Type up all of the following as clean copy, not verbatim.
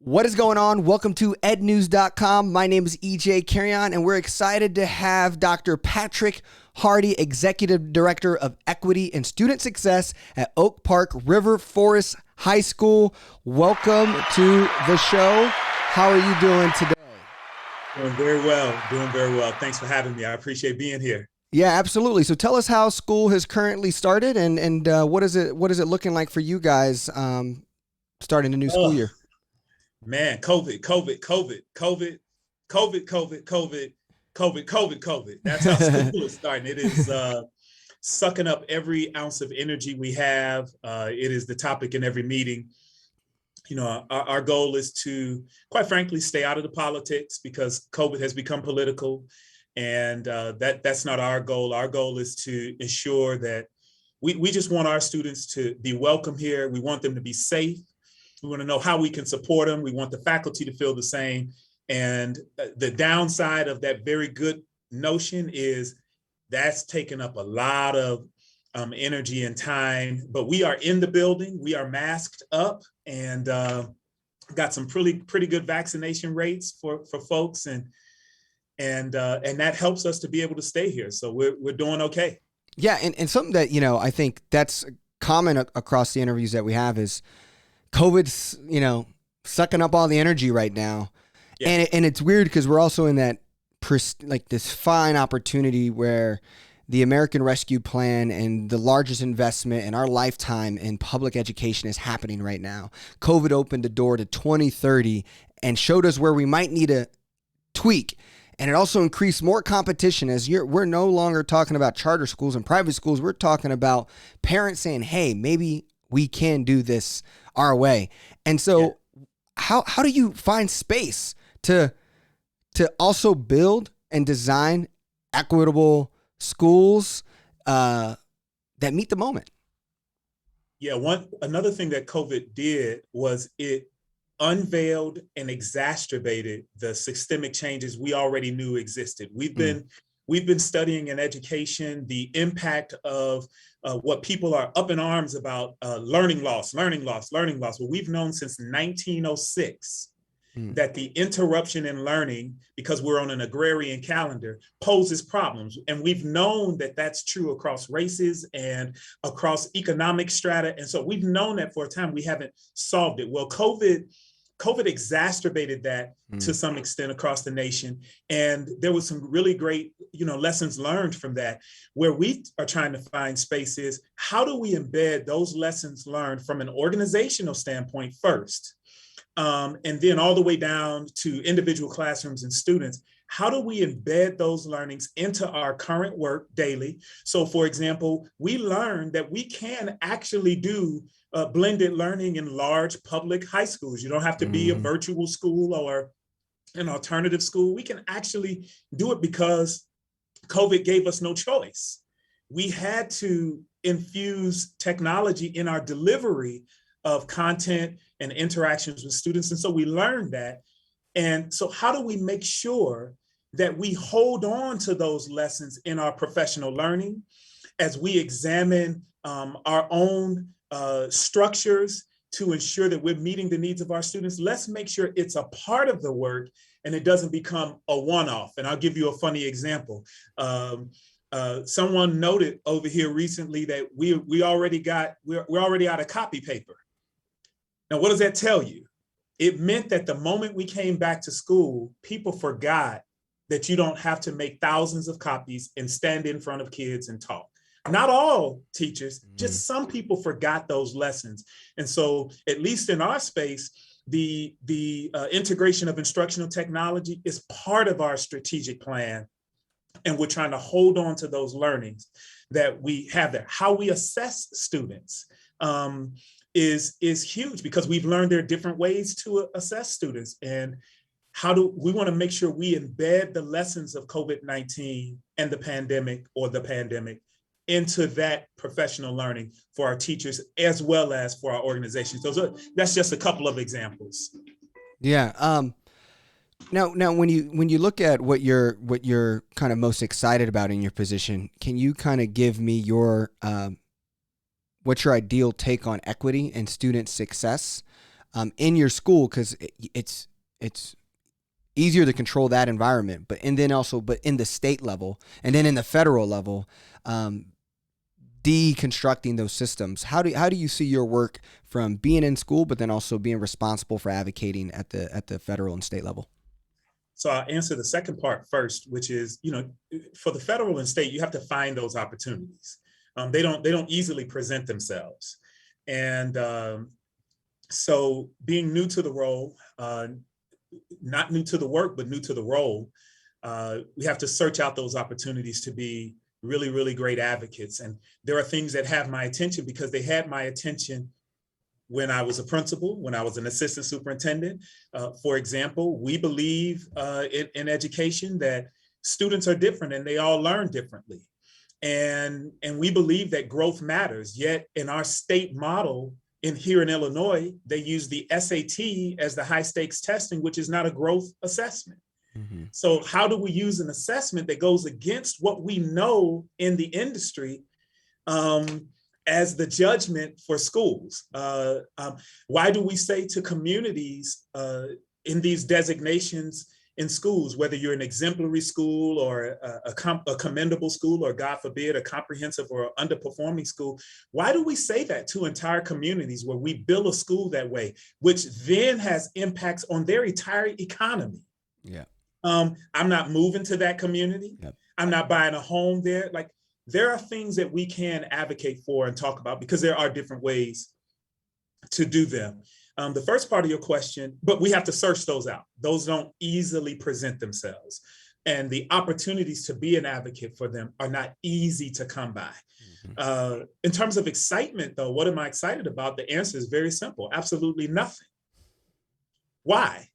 What is going on? Welcome to ednews.com. My name is EJ Carrion, and we're excited to have Dr. Patrick Hardy, Executive Director of Equity and Student Success at Oak Park River Forest High School. Welcome to the show. How are you doing today? Doing very well. Doing very well. Thanks for having me. I appreciate being here. Yeah, absolutely. So tell us how school has currently started, and what is it looking like for you guys starting the new school Oh, year? man, COVID. That's how school is starting. It is sucking up every ounce of energy we have. It is the topic in every meeting. You know, our goal is to, quite frankly, stay out of the politics because COVID has become political. And that's not our goal. Our goal is to ensure that we just want our students to be welcome here. We want them to be safe. We want to know how we can support them. We want the faculty to feel the same. And the downside of that very good notion is that's taken up a lot of energy and time. But we are in the building. We are masked up and got some pretty good vaccination rates for folks. And that helps us to be able to stay here. So we're doing okay. Yeah, and something that, I think that's common across the interviews that we have is COVID's, sucking up all the energy right now. Yeah. And it's weird because we're also in that this fine opportunity where the American Rescue Plan and the largest investment in our lifetime in public education is happening right now. COVID opened the door to 2030 and showed us where we might need to tweak. And it also increased more competition we're no longer talking about charter schools and private schools. We're talking about parents saying, hey, maybe we can do this our way. And so how do you find space to also build and design equitable schools that meet the moment? Yeah, another thing that COVID did was it unveiled and exacerbated the systemic changes we already knew existed. We've been studying in education the impact of what people are up in arms about, learning loss. Well, we've known since 1906 that the interruption in learning, because we're on an agrarian calendar, poses problems. And we've known that that's true across races and across economic strata. And so we've known that for a time. We haven't solved it. Well, COVID exacerbated that to some extent across the nation. And there was some really great, lessons learned from that. Where we are trying to find spaces, how do we embed those lessons learned from an organizational standpoint first? And then all the way down to individual classrooms and students. How do we embed those learnings into our current work daily? So, for example, we learned that we can actually do blended learning in large public high schools. You don't have to be a virtual school or an alternative school. We can actually do it because COVID gave us no choice. We had to infuse technology in our delivery of content and interactions with students. And so we learned that. And so how do we make sure that we hold on to those lessons in our professional learning as we examine our own structures to ensure that we're meeting the needs of our students? Let's make sure it's a part of the work and it doesn't become a one-off. And I'll give you a funny example. Someone noted over here recently that we're already out of copy paper. Now, what does that tell you? It meant that the moment we came back to school, people forgot that you don't have to make thousands of copies and stand in front of kids and talk. Not all teachers, just some people forgot those lessons. And so, at least in our space, the integration of instructional technology is part of our strategic plan. And we're trying to hold on to those learnings that we have there. How we assess students is huge because we've learned there are different ways to assess students. And how do we want to make sure we embed the lessons of COVID-19 and the pandemic into that professional learning for our teachers as well as for our organizations. That's just a couple of examples. Yeah. Now, when you look at what you're kind of most excited about in your position, can you kind of give me what's your ideal take on equity and student success? in your school, because it's easier to control that environment, but and then also but in the state level and then in the federal level, um, deconstructing those systems. How do you see your work from being in school, but then also being responsible for advocating at the federal and state level? So I'll answer the second part first, which is, for the federal and state, you have to find those opportunities. They don't easily present themselves. And so being new to the role, not new to the work, but new to the role, we have to search out those opportunities to be really, really great advocates. And there are things that have my attention because they had my attention when I was a principal, when I was an assistant superintendent. For example, we believe in education that students are different and they all learn differently. And we believe that growth matters. Yet in our state model here in Illinois, they use the SAT as the high stakes testing, which is not a growth assessment. Mm-hmm. So how do we use an assessment that goes against what we know in the industry as the judgment for schools? Why do we say to communities in these designations in schools, whether you're an exemplary school or a commendable school, or God forbid, a comprehensive or underperforming school, why do we say that to entire communities where we build a school that way, which then has impacts on their entire economy? Yeah. I'm not moving to that community. Yep. I'm not buying a home there. Like, there are things that we can advocate for and talk about because there are different ways to do them. The first part of your question, but we have to search those out. Those don't easily present themselves. And the opportunities to be an advocate for them are not easy to come by. Mm-hmm. In terms of excitement, though, what am I excited about? The answer is very simple. Absolutely nothing. Why?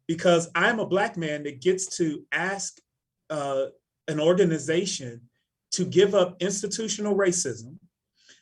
Because I'm a Black man that gets to ask an organization to give up institutional racism.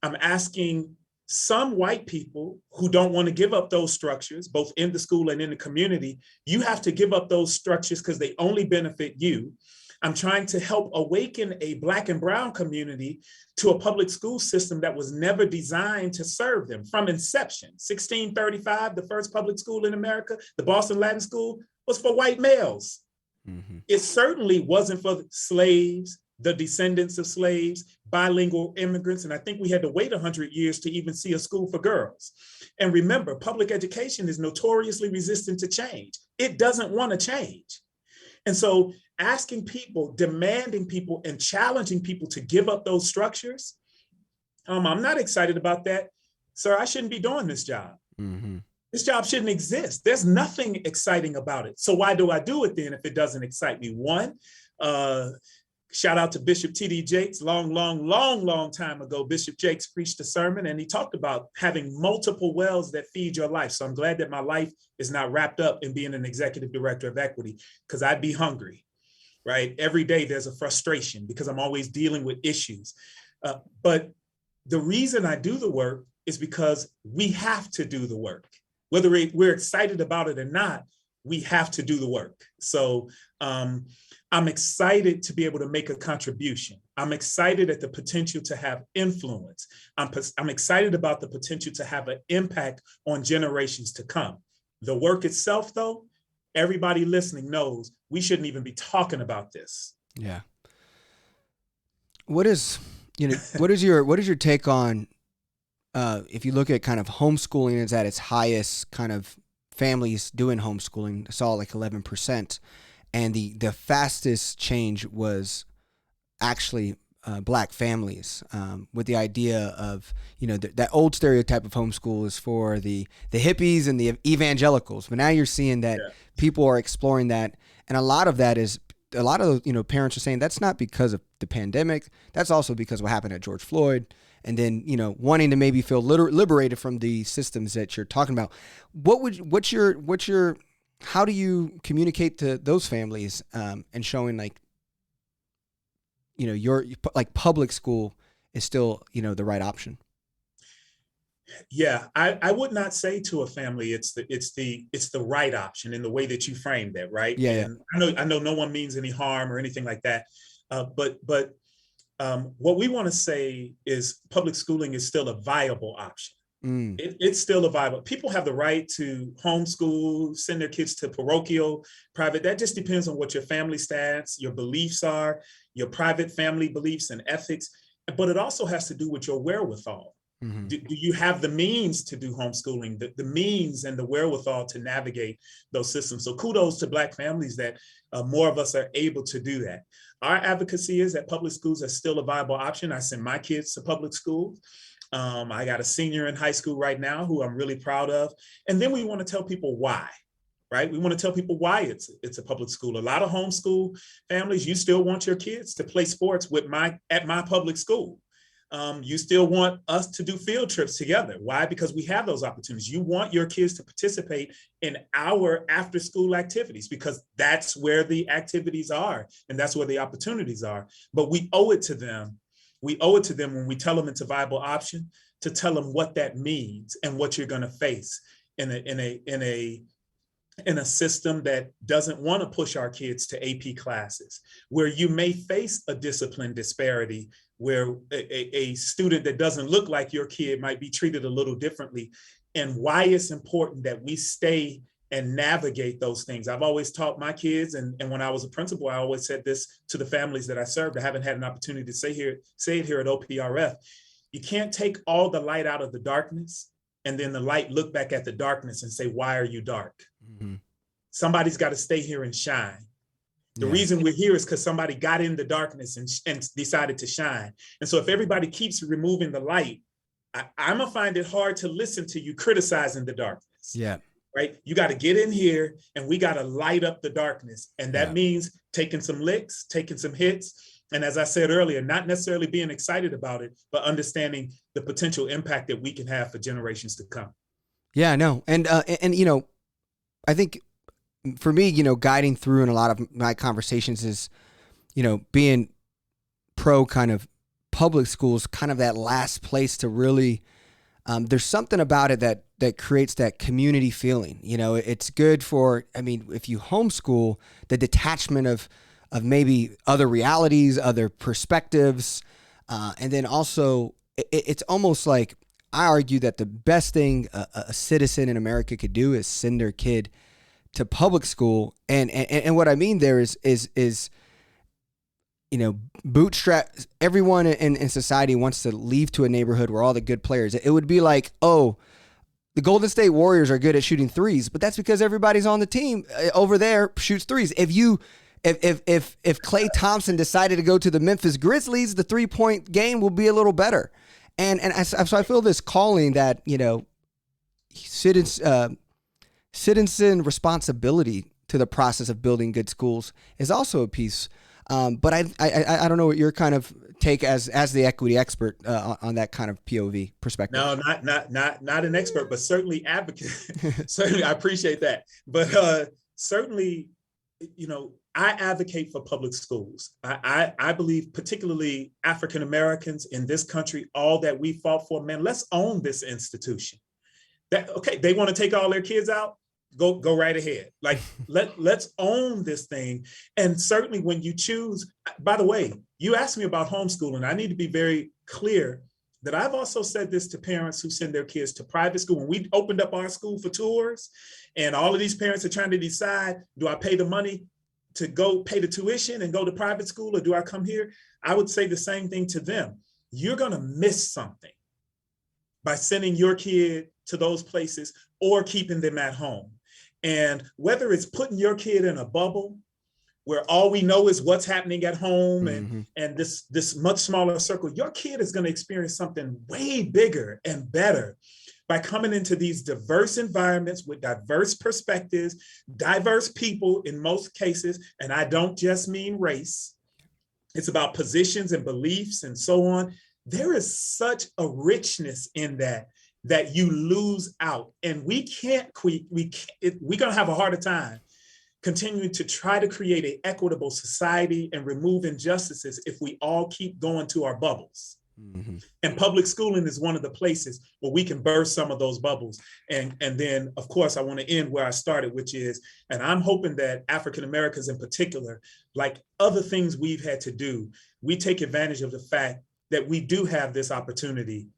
I'm asking some white people who don't want to give up those structures, both in the school and in the community. You have to give up those structures because they only benefit you. I'm trying to help awaken a Black and brown community to a public school system that was never designed to serve them from inception. 1635, the first public school in America, the Boston Latin School, was for white males. Mm-hmm. It certainly wasn't for slaves, the descendants of slaves, bilingual immigrants. And I think we had to wait 100 years to even see a school for girls. And remember, public education is notoriously resistant to change. It doesn't want to change. And so asking people, demanding people, and challenging people to give up those structures, I'm not excited about that. Sir, I shouldn't be doing this job. Mm-hmm. This job shouldn't exist. There's nothing exciting about it. So why do I do it then if it doesn't excite me? One, shout out to Bishop T.D. Jakes. Long time ago, Bishop Jakes preached a sermon and he talked about having multiple wells that feed your life. So I'm glad that my life is not wrapped up in being an executive director of Equity, because I'd be hungry, right? Every day there's a frustration because I'm always dealing with issues. But the reason I do the work is because we have to do the work. Whether we're excited about it or not, we have to do the work. So I'm excited to be able to make a contribution. I'm excited at the potential to have influence. I'm excited about the potential to have an impact on generations to come. The work itself, though, everybody listening knows we shouldn't even be talking about this. Yeah. What is your take on if you look at kind of homeschooling is at its highest, kind of families doing homeschooling, saw like 11%. And the fastest change was actually Black families, with the idea of, that old stereotype of homeschool is for the hippies and the evangelicals. But now you're seeing that people are exploring that. And a lot of parents are saying that's not because of the pandemic. That's also because of what happened at George Floyd. And then, wanting to maybe feel liberated from the systems that you're talking about. How do you communicate to those families and showing your public school is still, the right option? Yeah, I would not say to a family it's the right option in the way that you framed that, right? Yeah. And I know no one means any harm or anything like that. But what we want to say is public schooling is still a viable option. Mm. It's still a viable. People have the right to homeschool, send their kids to parochial, private. That just depends on what your family stats, your beliefs are, your private family beliefs and ethics. But it also has to do with your wherewithal. Mm-hmm. Do you have the means to do homeschooling, the means and the wherewithal to navigate those systems? So kudos to Black families that more of us are able to do that. Our advocacy is that public schools are still a viable option. I send my kids to public schools. I got a senior in high school right now who I'm really proud of. And then we want to tell people why, right? We want to tell people why it's a public school. A lot of homeschool families, you still want your kids to play sports at my public school. You still want us to do field trips together. Why? Because we have those opportunities. You want your kids to participate in our after school activities because that's where the activities are and that's where the opportunities are. But we owe it to them. We owe it to them when we tell them it's a viable option to tell them what that means and what you're going to face in a system that doesn't want to push our kids to AP classes, where you may face a discipline disparity, where a student that doesn't look like your kid might be treated a little differently, and why it's important that we stay and navigate those things. I've always taught my kids, and when I was a principal, I always said this to the families that I served. I haven't had an opportunity to say it here at OPRF. You can't take all the light out of the darkness and then the light look back at the darkness and say, why are you dark? Mm-hmm. Somebody's got to stay here and shine. The reason we're here is because somebody got in the darkness and decided to shine. And so if everybody keeps removing the light, I'm going to find it hard to listen to you criticizing the darkness. Yeah. Right? You got to get in here and we got to light up the darkness. And that means taking some licks, taking some hits. And as I said earlier, not necessarily being excited about it, but understanding the potential impact that we can have for generations to come. Yeah, no. And you know, I think for me, you know, guiding through in a lot of my conversations is, you know, being pro kind of public schools, kind of that last place to really, there's something about it that creates that community feeling. You know, it's good for, I mean, if you homeschool, the detachment of maybe other realities, other perspectives, and then also it's almost like, I argue that the best thing a citizen in America could do is send their kid to public school, and what I mean there is you know, bootstrap. Everyone in society wants to leave to a neighborhood where all the good players. It would be like, oh, the Golden State Warriors are good at shooting threes, but that's because everybody's on the team over there shoots threes. If Klay Thompson decided to go to the Memphis Grizzlies, the 3-point game will be a little better. So I feel this calling that, you know, citizen responsibility to the process of building good schools is also a piece. But I don't know what your kind of take as the equity expert on that kind of POV perspective. No, not an expert, but certainly advocate. Certainly, I appreciate that. But certainly, you know, I advocate for public schools. I believe, particularly African Americans in this country, all that we fought for. Man, let's own this institution. They want to take all their kids out. Go right ahead. Like let's own this thing. And certainly when you choose, by the way, you asked me about homeschooling. I need to be very clear that I've also said this to parents who send their kids to private school. When we opened up our school for tours and all of these parents are trying to decide, do I pay the money to go pay the tuition and go to private school, or do I come here? I would say the same thing to them. You're going to miss something by sending your kid to those places or keeping them at home. And whether it's putting your kid in a bubble where all we know is what's happening at home and this much smaller circle, your kid is going to experience something way bigger and better by coming into these diverse environments with diverse perspectives, diverse people in most cases. And I don't just mean race. It's about positions and beliefs and so on. There is such a richness in that you lose out. And we're going to have a harder time continuing to try to create an equitable society and remove injustices if we all keep going to our bubbles. Mm-hmm. And public schooling is one of the places where we can burst some of those bubbles. And then, of course, I want to end where I started, which is, and I'm hoping that African Americans in particular, like other things we've had to do, we take advantage of the fact that we do have this opportunity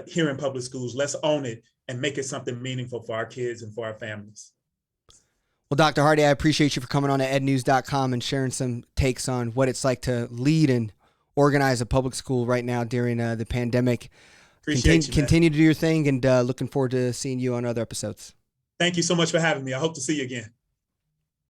here in public schools. Let's own it and make it something meaningful for our kids and for our families. Well, Dr. Hardy, I appreciate you for coming on to ednews.com and sharing some takes on what it's like to lead and organize a public school right now during the pandemic. Continue to do your thing, and looking forward to seeing you on other episodes. Thank you so much for having me. I hope to see you again.